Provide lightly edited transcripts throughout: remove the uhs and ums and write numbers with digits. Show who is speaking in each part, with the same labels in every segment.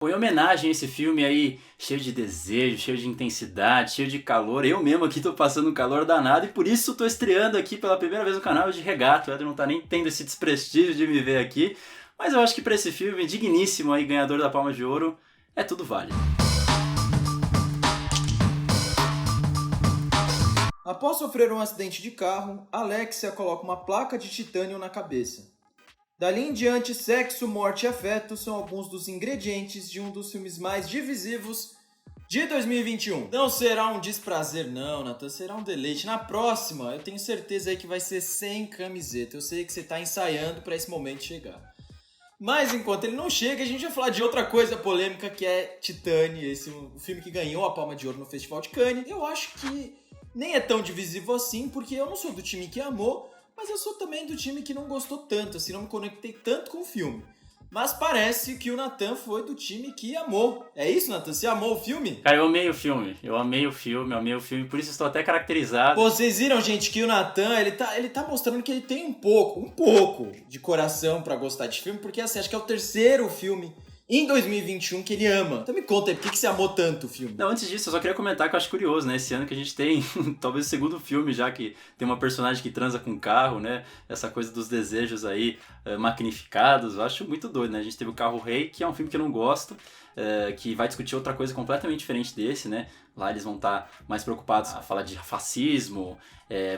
Speaker 1: Foi em homenagem a esse filme aí, cheio de desejo, cheio de intensidade, cheio de calor. Eu mesmo aqui tô passando um calor danado e por isso tô estreando aqui pela primeira vez no canal de regata. O Eder não tá nem tendo esse desprestígio de me ver aqui. Mas eu acho que pra esse filme, digníssimo aí, ganhador da Palma de Ouro, é tudo válido.
Speaker 2: Após sofrer um acidente de carro, Alexia coloca uma placa de titânio na cabeça. Dali em diante, sexo, morte e afeto são alguns dos ingredientes de um dos filmes mais divisivos de 2021. Não será um desprazer não, Nathan, será um deleite. Na próxima, eu tenho certeza aí que vai ser sem camiseta. Eu sei que você está ensaiando para esse momento chegar. Mas enquanto ele não chega, a gente vai falar de outra coisa polêmica que é Titane, o filme que ganhou a Palma de Ouro no Festival de Cannes. Eu acho que nem é tão divisivo assim, porque eu não sou do time que amou, mas eu sou também do time que não gostou tanto, assim, não me conectei tanto com o filme. Mas parece que o Nathan foi do time que amou. É isso, Nathan? Você amou o filme?
Speaker 1: Cara, eu amei o filme, por isso estou até caracterizado.
Speaker 2: Pô, vocês viram, gente, que o Nathan, ele tá mostrando que ele tem um pouco de coração pra gostar de filme, porque assim, acho que é o terceiro filme em 2021 que ele ama. Então me conta aí, por que você amou tanto o filme?
Speaker 1: Não, antes disso, eu só queria comentar que eu acho curioso, né? Esse ano que a gente tem talvez o segundo filme já que tem uma personagem que transa com um carro, né? Essa coisa dos desejos aí magnificados, eu acho muito doido, né? A gente teve o Carro Rei, que é um filme que eu não gosto, que vai discutir outra coisa completamente diferente desse, né? Lá eles vão estar mais preocupados a falar de fascismo.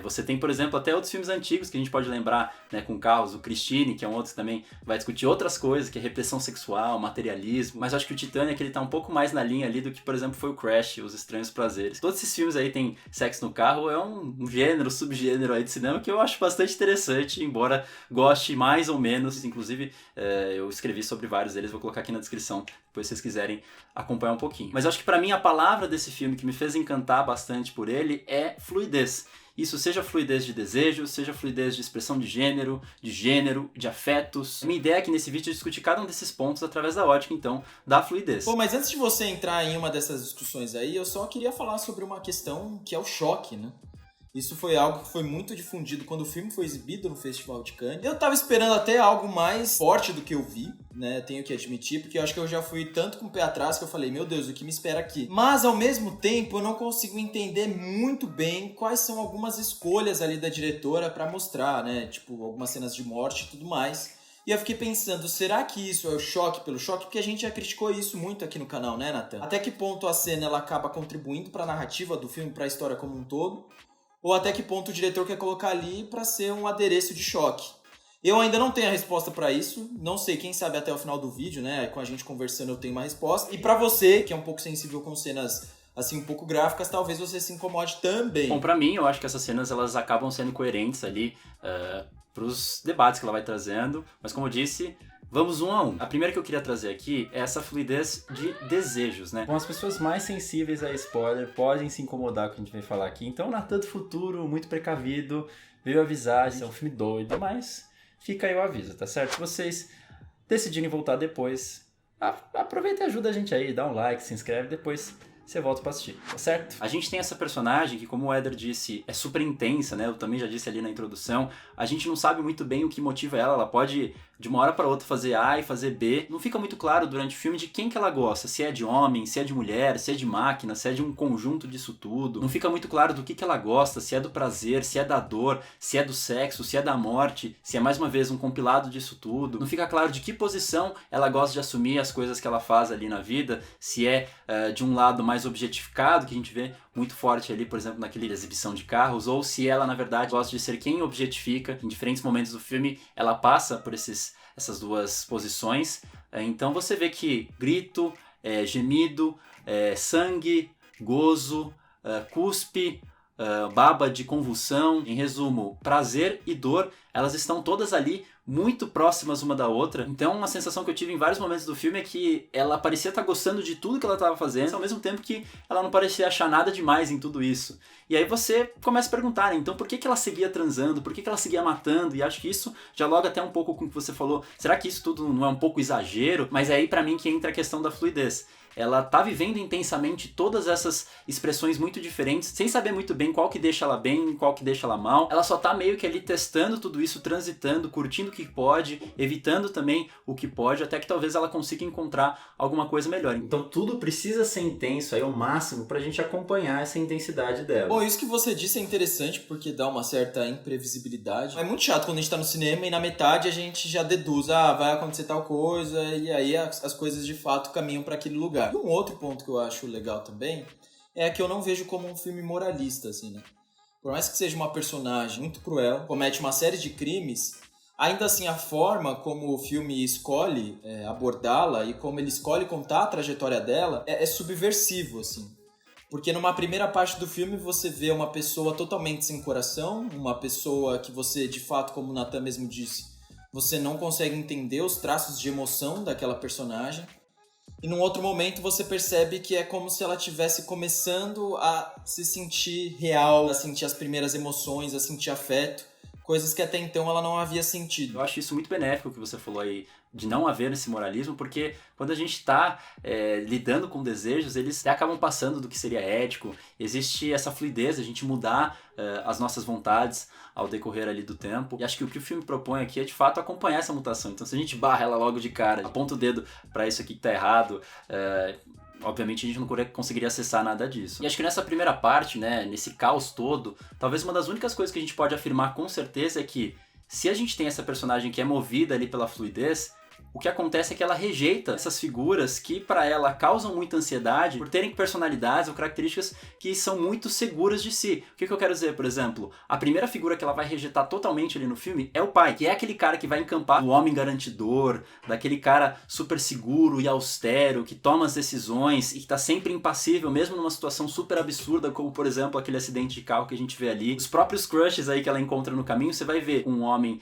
Speaker 1: Você tem, por exemplo, até outros filmes antigos que a gente pode lembrar, né, com carros, o Christine, que é um outro que também vai discutir outras coisas, que é repressão sexual, materialismo. Mas eu acho que o Titanic ele tá um pouco mais na linha ali do que, por exemplo, foi o Crash, Os Estranhos Prazeres. Todos esses filmes aí tem sexo no carro, é um gênero, subgênero aí de cinema que eu acho bastante interessante, embora goste mais ou menos. Inclusive, eu escrevi sobre vários deles, vou colocar aqui na descrição, depois se vocês quiserem acompanhar um pouquinho. Mas eu acho que pra mim a palavra desse filme que me fez encantar bastante por ele é fluidez. Isso seja fluidez de desejo, seja fluidez de expressão de gênero, de afetos. Minha ideia é que nesse vídeo eu discutir cada um desses pontos através da ótica, então, da fluidez.
Speaker 2: Pô, mas antes de você entrar em uma dessas discussões aí, eu só queria falar sobre uma questão que é o choque, né? Isso foi algo que foi muito difundido quando o filme foi exibido no Festival de Cannes. Eu tava esperando até algo mais forte do que eu vi, né? Tenho que admitir, porque eu acho que eu já fui tanto com o pé atrás que eu falei, meu Deus, o que me espera aqui? Mas, ao mesmo tempo, eu não consigo entender muito bem quais são algumas escolhas ali da diretora pra mostrar, né? Tipo, algumas cenas de morte e tudo mais. E eu fiquei pensando, será que isso é o choque pelo choque? Porque a gente já criticou isso muito aqui no canal, né, Nathan? Até que ponto a cena ela acaba contribuindo pra narrativa do filme, pra história como um todo? Ou até que ponto o diretor quer colocar ali para ser um adereço de choque. Eu ainda não tenho a resposta para isso, não sei, quem sabe até o final do vídeo, né, com a gente conversando eu tenho uma resposta. E para você, que é um pouco sensível com cenas assim um pouco gráficas, talvez você se incomode também.
Speaker 1: Bom, pra mim, eu acho que essas cenas elas acabam sendo coerentes ali pros debates que ela vai trazendo, mas como eu disse, vamos um a um. A primeira que eu queria trazer aqui é essa fluidez de desejos, né? Bom, as pessoas mais sensíveis a spoiler podem se incomodar com o que a gente vai falar aqui. Então, o Nathan do futuro, muito precavido, veio avisar, esse é um filme doido, mas fica aí o aviso, tá certo? Se vocês decidirem voltar depois, aproveita e ajuda a gente aí, dá um like, se inscreve, depois você volta pra assistir, tá certo? A gente tem essa personagem que, como o Eder disse, é super intensa, né? Eu também já disse ali na introdução. A gente não sabe muito bem o que motiva ela. Ela pode, de uma hora para outra, fazer A e fazer B. Não fica muito claro durante o filme de quem que ela gosta. Se é de homem, se é de mulher, se é de máquina, se é de um conjunto disso tudo. Não fica muito claro do que ela gosta, se é do prazer, se é da dor, se é do sexo, se é da morte, se é mais uma vez um compilado disso tudo. Não fica claro de que posição ela gosta de assumir as coisas que ela faz ali na vida. Se é de um lado mais objetificado, que a gente vê muito forte ali, por exemplo, naquela exibição de carros, ou se ela, na verdade, gosta de ser quem objetifica. Em diferentes momentos do filme, ela passa por essas duas posições. Então você vê que grito, gemido, sangue, gozo, cuspe, baba de convulsão, em resumo, prazer e dor, elas estão todas ali muito próximas uma da outra. Então uma sensação que eu tive em vários momentos do filme é que ela parecia estar gostando de tudo que ela estava fazendo, ao mesmo tempo que ela não parecia achar nada demais em tudo isso. E aí você começa a perguntar, né? Então por que ela seguia transando? Por que ela seguia matando? E acho que isso dialoga até um pouco com o que você falou. Será que isso tudo não é um pouco exagero? Mas é aí pra mim que entra a questão da fluidez. Ela tá vivendo intensamente todas essas expressões muito diferentes, sem saber muito bem qual que deixa ela bem, qual que deixa ela mal. Ela só tá meio que ali testando tudo isso, transitando, curtindo o que pode, evitando também o que pode, até que talvez ela consiga encontrar alguma coisa melhor. Então tudo precisa ser intenso aí ao máximo pra gente acompanhar essa intensidade dela.
Speaker 2: Bom, isso que você disse é interessante porque dá uma certa imprevisibilidade. É muito chato quando a gente tá no cinema e na metade a gente já deduz, vai acontecer tal coisa, e aí as coisas de fato caminham pra aquele lugar. E um outro ponto que eu acho legal também é que eu não vejo como um filme moralista, assim, né? Por mais que seja uma personagem muito cruel, comete uma série de crimes, ainda assim a forma como o filme escolhe abordá-la e como ele escolhe contar a trajetória dela é subversivo, assim. Porque numa primeira parte do filme você vê uma pessoa totalmente sem coração, uma pessoa que você, de fato, como o Nathan mesmo disse, você não consegue entender os traços de emoção daquela personagem. E num outro momento você percebe que é como se ela estivesse começando a se sentir real, a sentir as primeiras emoções, a sentir afeto, coisas que até então ela não havia sentido.
Speaker 1: Eu acho isso muito benéfico o que você falou aí, de não haver esse moralismo, porque quando a gente está lidando com desejos, eles acabam passando do que seria ético. Existe essa fluidez, a gente mudar as nossas vontades ao decorrer ali do tempo. E acho que o o filme propõe aqui é de fato acompanhar essa mutação. Então se a gente barra ela logo de cara, aponta o dedo para isso aqui que tá errado, obviamente a gente não conseguiria acessar nada disso. E acho que nessa primeira parte, né, nesse caos todo, talvez uma das únicas coisas que a gente pode afirmar com certeza é que se a gente tem essa personagem que é movida ali pela fluidez, o que acontece é que ela rejeita essas figuras que para ela causam muita ansiedade por terem personalidades ou características que são muito seguras de si. O que eu quero dizer, por exemplo, a primeira figura que ela vai rejeitar totalmente ali no filme é o pai, que é aquele cara que vai encampar o homem garantidor, daquele cara super seguro e austero, que toma as decisões e que tá sempre impassível, mesmo numa situação super absurda, como por exemplo aquele acidente de carro que a gente vê ali. Os próprios crushes aí que ela encontra no caminho, você vai ver um homem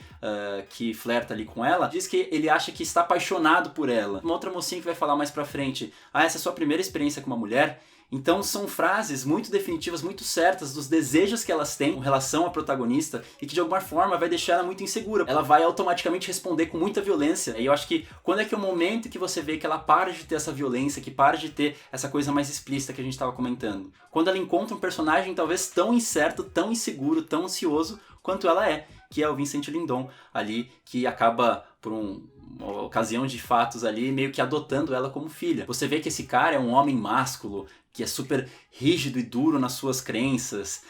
Speaker 1: que flerta ali com ela, diz que ele acha que está apaixonado por ela. Uma outra mocinha que vai falar mais pra frente, essa é a sua primeira experiência com uma mulher? Então são frases muito definitivas, muito certas dos desejos que elas têm com relação à protagonista e que de alguma forma vai deixar ela muito insegura. Ela vai automaticamente responder com muita violência. E eu acho que quando é que é o momento que você vê que ela para de ter essa violência, que para de ter essa coisa mais explícita que a gente estava comentando? Quando ela encontra um personagem talvez tão incerto, tão inseguro, tão ansioso quanto ela é, que é o Vincent Lindon ali, que acaba por uma ocasião de fatos ali, meio que adotando ela como filha. Você vê que esse cara é um homem másculo, que é super rígido e duro nas suas crenças,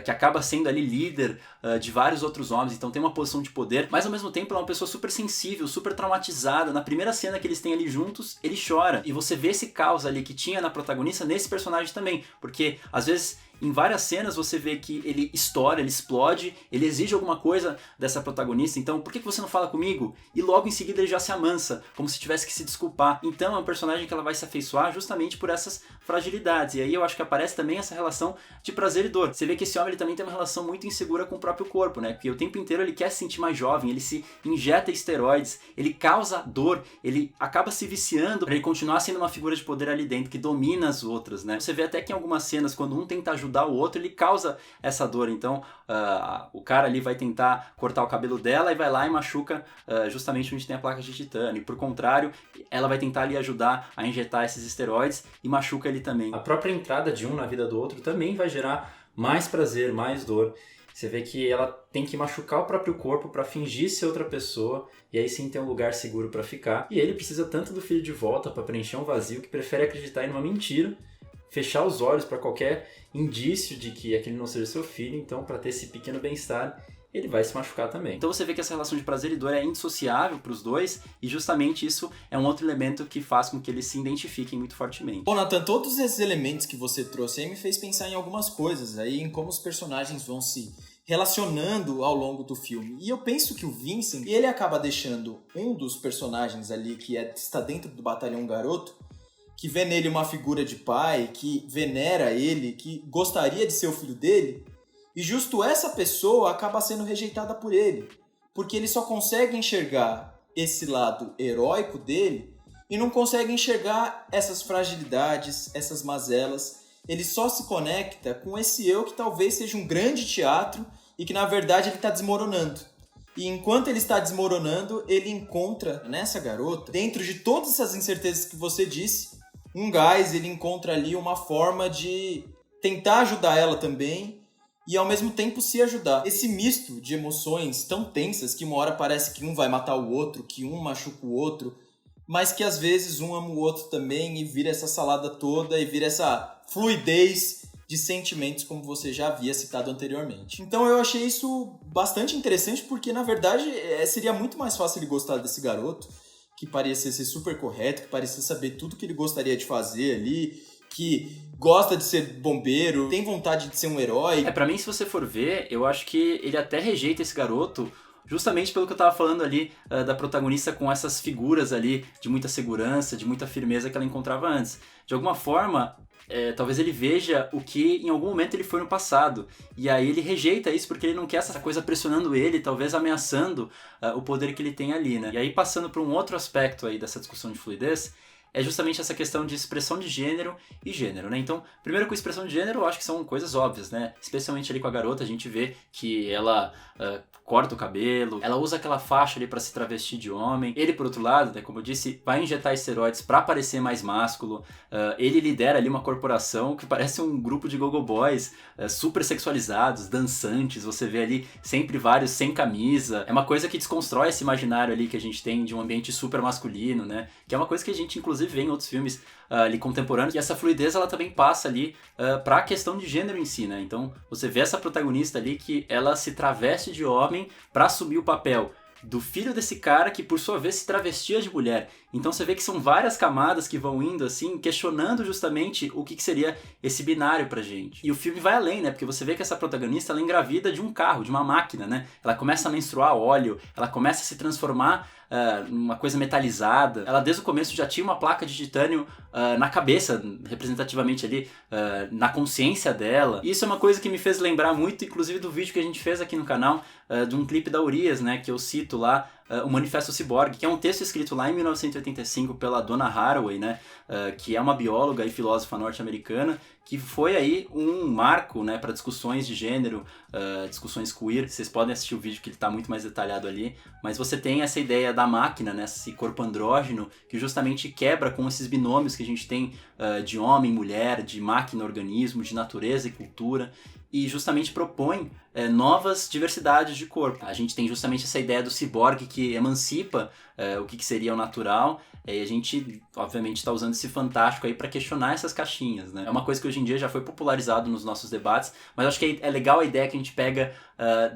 Speaker 1: que acaba sendo ali líder de vários outros homens, então tem uma posição de poder, mas ao mesmo tempo é uma pessoa super sensível, super traumatizada. Na primeira cena que eles têm ali juntos, ele chora. E você vê esse caos ali que tinha na protagonista nesse personagem também, porque às vezes em várias cenas você vê que ele estoura, ele explode, ele exige alguma coisa dessa protagonista, então por que você não fala comigo? E logo em seguida ele já se amansa, como se tivesse que se desculpar. Então é um personagem que ela vai se afeiçoar justamente por essas fragilidades. E aí eu acho que aparece também essa relação de prazer e dor. Você vê que esse homem ele também tem uma relação muito insegura com o próprio corpo, né? Porque o tempo inteiro ele quer se sentir mais jovem, ele se injeta esteroides, ele causa dor, ele acaba se viciando para ele continuar sendo uma figura de poder ali dentro, que domina as outras, né? Você vê até que em algumas cenas, quando um tenta ajudar o outro, ele causa essa dor. Então o cara ali vai tentar cortar o cabelo dela e vai lá e machuca justamente onde tem a placa de titânio. E por contrário, ela vai tentar ali ajudar a injetar esses esteroides e machuca ele também. A própria entrada de um na vida do outro também vai gerar mais prazer, mais dor. Você vê que ela tem que machucar o próprio corpo para fingir ser outra pessoa e aí sim ter um lugar seguro para ficar. E ele precisa tanto do filho de volta para preencher um vazio que prefere acreditar em uma mentira, fechar os olhos para qualquer indício de que aquele não seja seu filho. Então, para ter esse pequeno bem-estar, ele vai se machucar também. Então você vê que essa relação de prazer e dor é indissociável para os dois, e justamente isso é um outro elemento que faz com que eles se identifiquem muito fortemente.
Speaker 2: Bom, Nathan, todos esses elementos que você trouxe aí me fez pensar em algumas coisas aí, em como os personagens vão se relacionando ao longo do filme. E eu penso que o Vincent, ele acaba deixando um dos personagens ali que está dentro do Batalhão Garoto, que vê nele uma figura de pai, que venera ele, que gostaria de ser o filho dele, e justo essa pessoa acaba sendo rejeitada por ele, porque ele só consegue enxergar esse lado heróico dele e não consegue enxergar essas fragilidades, essas mazelas. Ele só se conecta com esse eu que talvez seja um grande teatro e que na verdade ele está desmoronando. E enquanto ele está desmoronando, ele encontra nessa garota, dentro de todas essas incertezas que você disse, um gás, ele encontra ali uma forma de tentar ajudar ela também e ao mesmo tempo se ajudar. Esse misto de emoções tão tensas que uma hora parece que um vai matar o outro, que um machuca o outro, mas que às vezes um ama o outro também e vira essa salada toda e vira essa fluidez de sentimentos como você já havia citado anteriormente. Então eu achei isso bastante interessante porque na verdade seria muito mais fácil ele gostar desse garoto que parecia ser super correto, que parecia saber tudo que ele gostaria de fazer ali, que gosta de ser bombeiro, tem vontade de ser um herói.
Speaker 1: Pra mim, se você for ver, eu acho que ele até rejeita esse garoto justamente pelo que eu tava falando ali da protagonista com essas figuras ali de muita segurança, de muita firmeza que ela encontrava antes. De alguma forma, talvez ele veja o que em algum momento ele foi no passado. E aí ele rejeita isso porque ele não quer essa coisa pressionando ele, talvez ameaçando o poder que ele tem ali, né? E aí passando para um outro aspecto aí dessa discussão de fluidez, é justamente essa questão de expressão de gênero e gênero, né? Então, primeiro com expressão de gênero, eu acho que são coisas óbvias, né? Especialmente ali com a garota, a gente vê que ela corta o cabelo, ela usa aquela faixa ali pra se travestir de homem. Ele, por outro lado, né, como eu disse, vai injetar esteroides pra parecer mais másculo. Ele lidera ali uma corporação que parece um grupo de go-go boys super sexualizados, dançantes. Você vê ali sempre vários sem camisa. É uma coisa que desconstrói esse imaginário ali que a gente tem de um ambiente super masculino, né? Que é uma coisa que a gente, inclusive, vê em outros filmes ali contemporâneos. E essa fluidez, ela também passa ali para a questão de gênero em si, né? Então, você vê essa protagonista ali que ela se traveste de homem para assumir o papel do filho desse cara que, por sua vez, se travestia de mulher. Então você vê que são várias camadas que vão indo assim, questionando justamente o que seria esse binário pra gente. E o filme vai além, né? Porque você vê que essa protagonista, ela engravida de um carro, de uma máquina, né? Ela começa a menstruar óleo, ela começa a se transformar numa coisa metalizada. Ela desde o começo já tinha uma placa de titânio na cabeça, representativamente ali, na consciência dela. E isso é uma coisa que me fez lembrar muito, inclusive, do vídeo que a gente fez aqui no canal, de um clipe da Urias, né? Que eu cito lá, o Manifesto Ciborgue, que é um texto escrito lá em 1985 pela Donna Haraway, né, que é uma bióloga e filósofa norte-americana, que foi aí um marco, né, para discussões de gênero, discussões queer. Vocês podem assistir o vídeo que ele está muito mais detalhado ali, mas você tem essa ideia da máquina, né, esse corpo andrógeno, que justamente quebra com esses binômios que a gente tem de homem, mulher, de máquina, organismo, de natureza e cultura, e justamente propõe novas diversidades de corpo. A gente tem justamente essa ideia do ciborgue que emancipa o que seria o natural, e a gente, obviamente, está usando esse fantástico aí para questionar essas caixinhas, né? É uma coisa que hoje em dia já foi popularizado nos nossos debates, mas eu acho que é legal a ideia que a gente pega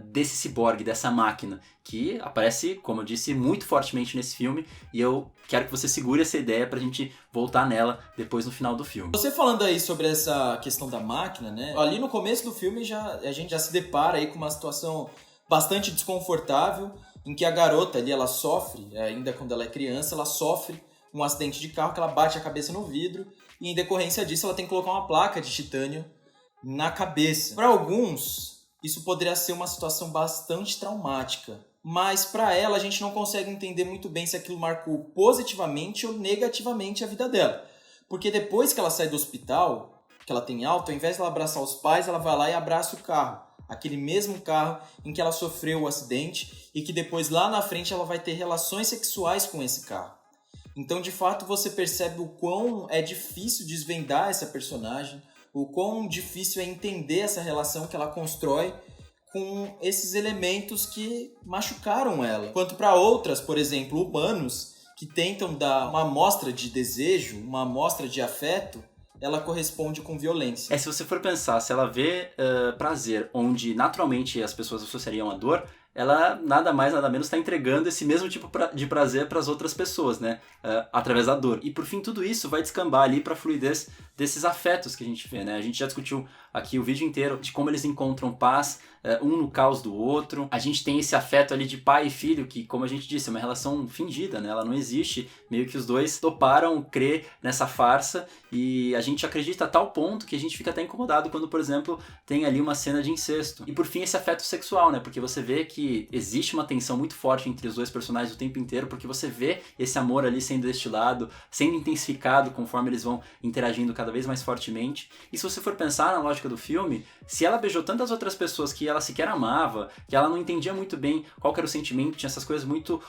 Speaker 1: desse ciborgue, dessa máquina, que aparece, como eu disse, muito fortemente nesse filme, e eu quero que você segure essa ideia pra gente voltar nela depois no final do filme.
Speaker 2: Você falando aí sobre essa questão da máquina, né? Ali no começo do filme a gente já se depara aí com uma situação bastante desconfortável, em que a garota ali, ela sofre, ainda quando ela é criança, ela sofre um acidente de carro que ela bate a cabeça no vidro, e em decorrência disso ela tem que colocar uma placa de titânio na cabeça. Para alguns, isso poderia ser uma situação bastante traumática, mas para ela a gente não consegue entender muito bem se aquilo marcou positivamente ou negativamente a vida dela. Porque depois que ela sai do hospital, que ela tem alta, ao invés de ela abraçar os pais, ela vai lá e abraça o carro. Aquele mesmo carro em que ela sofreu o acidente e que depois lá na frente ela vai ter relações sexuais com esse carro. Então, de fato, você percebe o quão é difícil desvendar essa personagem, o quão difícil é entender essa relação que ela constrói com esses elementos que machucaram ela. Quanto para outras, por exemplo, humanos, que tentam dar uma amostra de desejo, uma amostra de afeto, ela corresponde com violência.
Speaker 1: Se você for pensar, se ela vê prazer onde naturalmente as pessoas associariam a dor, ela nada mais, nada menos está entregando esse mesmo tipo de prazer para as outras pessoas, né? Através da dor. E por fim, tudo isso vai descambar ali para a fluidez desses afetos que a gente vê, né? A gente já discutiu aqui o vídeo inteiro de como eles encontram paz, um no caos do outro. A gente tem esse afeto ali de pai e filho, que, como a gente disse, é uma relação fingida, né? Ela não existe. Meio que os dois toparam crer nessa farsa e a gente acredita a tal ponto que a gente fica até incomodado quando, por exemplo, tem ali uma cena de incesto. E por fim, esse afeto sexual, né? Porque você vê que existe uma tensão muito forte entre os dois personagens o tempo inteiro, porque você vê esse amor ali sendo destilado, sendo intensificado conforme eles vão interagindo cada vez mais fortemente. E se você for pensar na lógica lógica do filme, se ela beijou tantas outras pessoas que ela sequer amava, que ela não entendia muito bem qual que era o sentimento, tinha essas coisas muito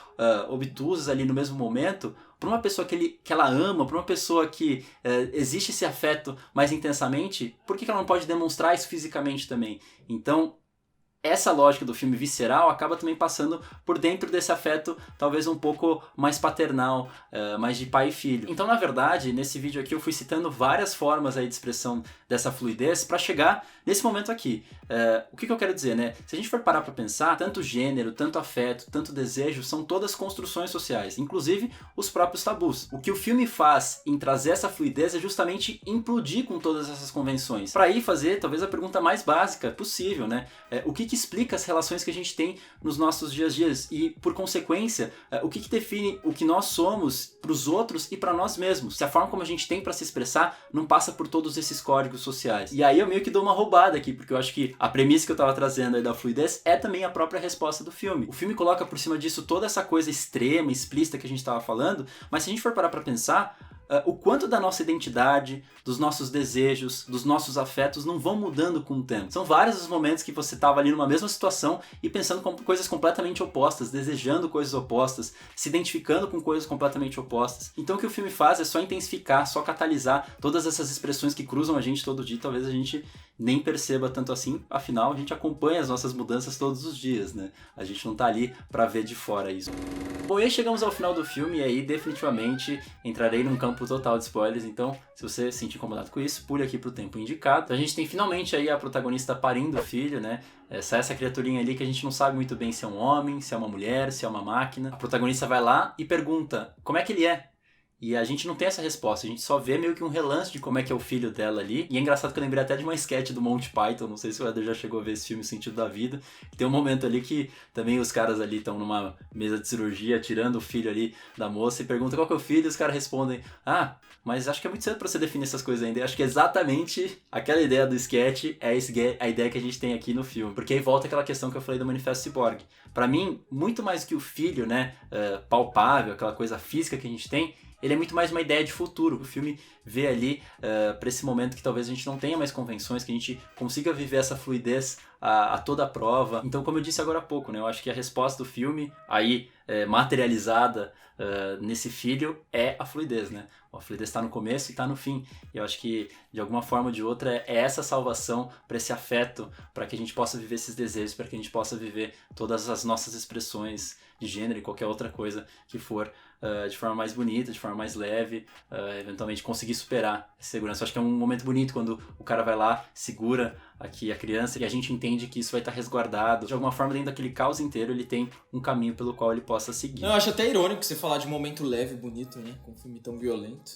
Speaker 1: obtusas ali no mesmo momento, para uma pessoa que ela ama, para uma pessoa que existe esse afeto mais intensamente, por que ela não pode demonstrar isso fisicamente também? Então, essa lógica do filme visceral acaba também passando por dentro desse afeto talvez um pouco mais paternal, mais de pai e filho. Então, na verdade, nesse vídeo aqui eu fui citando várias formas aí de expressão dessa fluidez para chegar nesse momento aqui. O que eu quero dizer, né? Se a gente for parar para pensar, tanto gênero, tanto afeto, tanto desejo, são todas construções sociais, inclusive os próprios tabus. O que o filme faz em trazer essa fluidez é justamente implodir com todas essas convenções. Para aí fazer talvez a pergunta mais básica possível, né? O que explica as relações que a gente tem nos nossos dias a dias e, por consequência, o que define o que nós somos para os outros e para nós mesmos. Se a forma como a gente tem para se expressar não passa por todos esses códigos sociais. E aí eu meio que dou uma roubada aqui, porque eu acho que a premissa que eu estava trazendo aí da fluidez é também a própria resposta do filme. O filme coloca por cima disso toda essa coisa extrema, explícita que a gente estava falando, mas se a gente for parar para pensar, o quanto da nossa identidade, dos nossos desejos, dos nossos afetos não vão mudando com o tempo. São vários os momentos que você estava ali numa mesma situação e pensando com coisas completamente opostas, desejando coisas opostas, se identificando com coisas completamente opostas. Então o que o filme faz é só intensificar, só catalisar todas essas expressões que cruzam a gente todo dia, talvez a gente nem perceba tanto assim, afinal a gente acompanha as nossas mudanças todos os dias, né? A gente não tá ali pra ver de fora isso. Bom, e aí chegamos ao final do filme e aí definitivamente entrarei num campo total de spoilers, então se você se sentir incomodado com isso, pule aqui pro tempo indicado. Então, a gente tem finalmente aí a protagonista parindo o filho, né? Essa criaturinha ali que a gente não sabe muito bem se é um homem, se é uma mulher, se é uma máquina. A protagonista vai lá e pergunta como é que ele é? E a gente não tem essa resposta, a gente só vê meio que um relance de como é que é o filho dela ali. E é engraçado que eu lembrei até de uma sketch do Monty Python, não sei se o Eder já chegou a ver esse filme, O Sentido da Vida. Tem um momento ali que também os caras ali estão numa mesa de cirurgia, tirando o filho ali da moça e perguntam qual que é o filho, e os caras respondem, mas acho que é muito cedo pra você definir essas coisas ainda. Eu acho que exatamente aquela ideia do sketch é a ideia que a gente tem aqui no filme. Porque aí volta aquela questão que eu falei do Manifesto Ciborgue. Pra mim, muito mais que o filho, né, palpável, aquela coisa física que a gente tem, ele é muito mais uma ideia de futuro. O filme vê ali para esse momento que talvez a gente não tenha mais convenções, que a gente consiga viver essa fluidez a toda prova. Então, como eu disse agora há pouco, né, eu acho que a resposta do filme, aí materializada nesse filho, é a fluidez, né? A fluidez está no começo e está no fim. E eu acho que, de alguma forma ou de outra, é essa salvação para esse afeto, para que a gente possa viver esses desejos, para que a gente possa viver todas as nossas expressões de gênero e qualquer outra coisa que for de forma mais bonita, de forma mais leve, eventualmente conseguir superar essa segurança. Eu acho que é um momento bonito quando o cara vai lá, segura aqui a criança e a gente entende que isso vai estar resguardado. De alguma forma, dentro daquele caos inteiro, ele tem um caminho pelo qual ele possa seguir.
Speaker 2: Eu acho até irônico você falar de momento leve e bonito, né? Com um filme tão violento.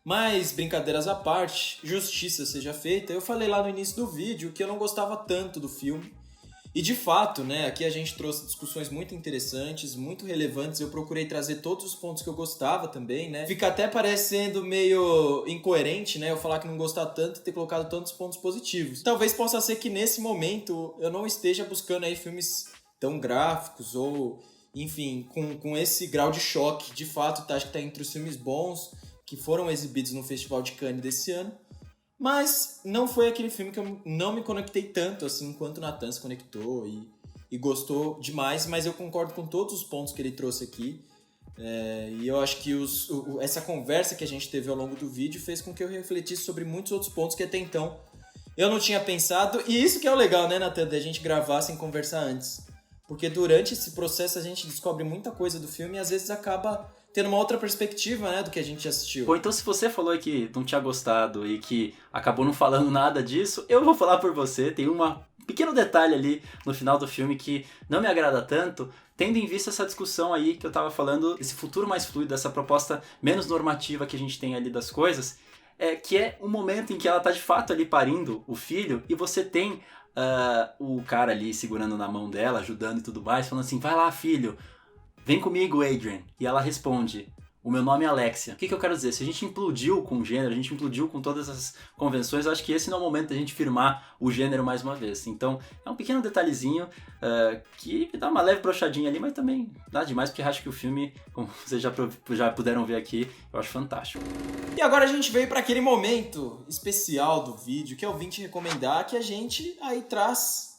Speaker 2: Mas, brincadeiras à parte, justiça seja feita, eu falei lá no início do vídeo que eu não gostava tanto do filme. E de fato, né, aqui a gente trouxe discussões muito interessantes, muito relevantes, eu procurei trazer todos os pontos que eu gostava também, né. Fica até parecendo meio incoerente, né, eu falar que não gostar tanto e ter colocado tantos pontos positivos. Talvez possa ser que nesse momento eu não esteja buscando aí filmes tão gráficos ou, enfim, com esse grau de choque. De fato, acho que tá entre os filmes bons que foram exibidos no Festival de Cannes desse ano. Mas não foi aquele filme que eu não me conectei tanto assim quanto o Nathan se conectou e gostou demais, mas eu concordo com todos os pontos que ele trouxe aqui. E eu acho que essa conversa que a gente teve ao longo do vídeo fez com que eu refletisse sobre muitos outros pontos que até então eu não tinha pensado. E isso que é o legal, né, Nathan, da gente gravar sem conversar antes. Porque durante esse processo a gente descobre muita coisa do filme e às vezes acaba tendo uma outra perspectiva, né, do que a gente assistiu.
Speaker 1: Bom, então se você falou que não tinha gostado e que acabou não falando nada disso, eu vou falar por você. Tem um pequeno detalhe ali no final do filme que não me agrada tanto, tendo em vista essa discussão aí que eu tava falando, esse futuro mais fluido, essa proposta menos normativa que a gente tem ali das coisas, que é um momento em que ela tá de fato ali parindo o filho e você tem o cara ali segurando na mão dela, ajudando e tudo mais, falando assim, vai lá filho, vem comigo, Adrian. E ela responde, O meu nome é Alexia. O que eu quero dizer? Se a gente implodiu com o gênero, a gente implodiu com todas essas convenções, eu acho que esse não é o momento da gente firmar o gênero mais uma vez. Então, é um pequeno detalhezinho que me dá uma leve brochadinha ali, mas também nada demais, porque eu acho que o filme, como vocês já puderam ver aqui, eu acho fantástico.
Speaker 2: E agora a gente veio para aquele momento especial do vídeo, que é o Vim Te Recomendar, que a gente aí traz...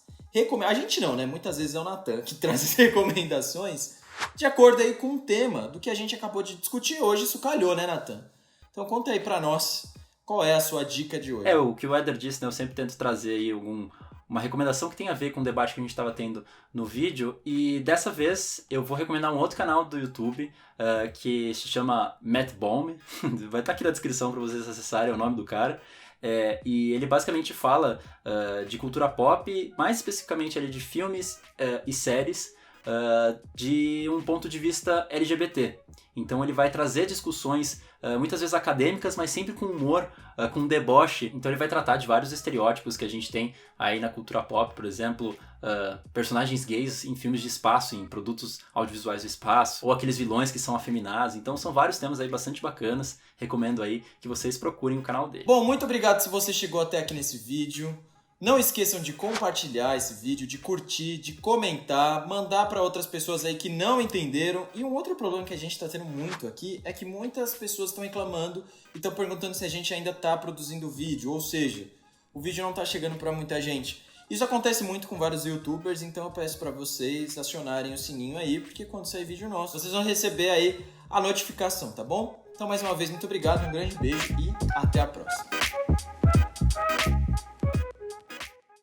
Speaker 2: A gente não, né? Muitas vezes é o Natan que traz as recomendações de acordo aí com o tema do que a gente acabou de discutir hoje. Isso calhou, né, Natan? Então conta aí pra nós qual é a sua dica de hoje.
Speaker 1: O que o Éder disse, né? Eu sempre tento trazer aí uma recomendação que tem a ver com o debate que a gente estava tendo no vídeo. E dessa vez eu vou recomendar um outro canal do YouTube que se chama Matt Bohm. Vai estar aqui na descrição para vocês acessarem o nome do cara. E ele basicamente fala de cultura pop, mais especificamente ali de filmes e séries, de um ponto de vista LGBT. Então ele vai trazer discussões muitas vezes acadêmicas, mas sempre com humor, com deboche. Então ele vai tratar de vários estereótipos que a gente tem aí na cultura pop, por exemplo, personagens gays em filmes de espaço, em produtos audiovisuais do espaço, ou aqueles vilões que são afeminados. Então são vários temas aí bastante bacanas. Recomendo aí que vocês procurem o canal dele.
Speaker 2: Bom, muito obrigado se você chegou até aqui nesse vídeo. Não esqueçam de compartilhar esse vídeo, de curtir, de comentar, mandar para outras pessoas aí que não entenderam. E um outro problema que a gente está tendo muito aqui é que muitas pessoas estão reclamando e estão perguntando se a gente ainda está produzindo vídeo, ou seja, o vídeo não está chegando para muita gente. Isso acontece muito com vários youtubers, então eu peço para vocês acionarem o sininho aí, porque quando sair vídeo nosso, vocês vão receber aí a notificação, tá bom? Então mais uma vez, muito obrigado, um grande beijo e até a próxima.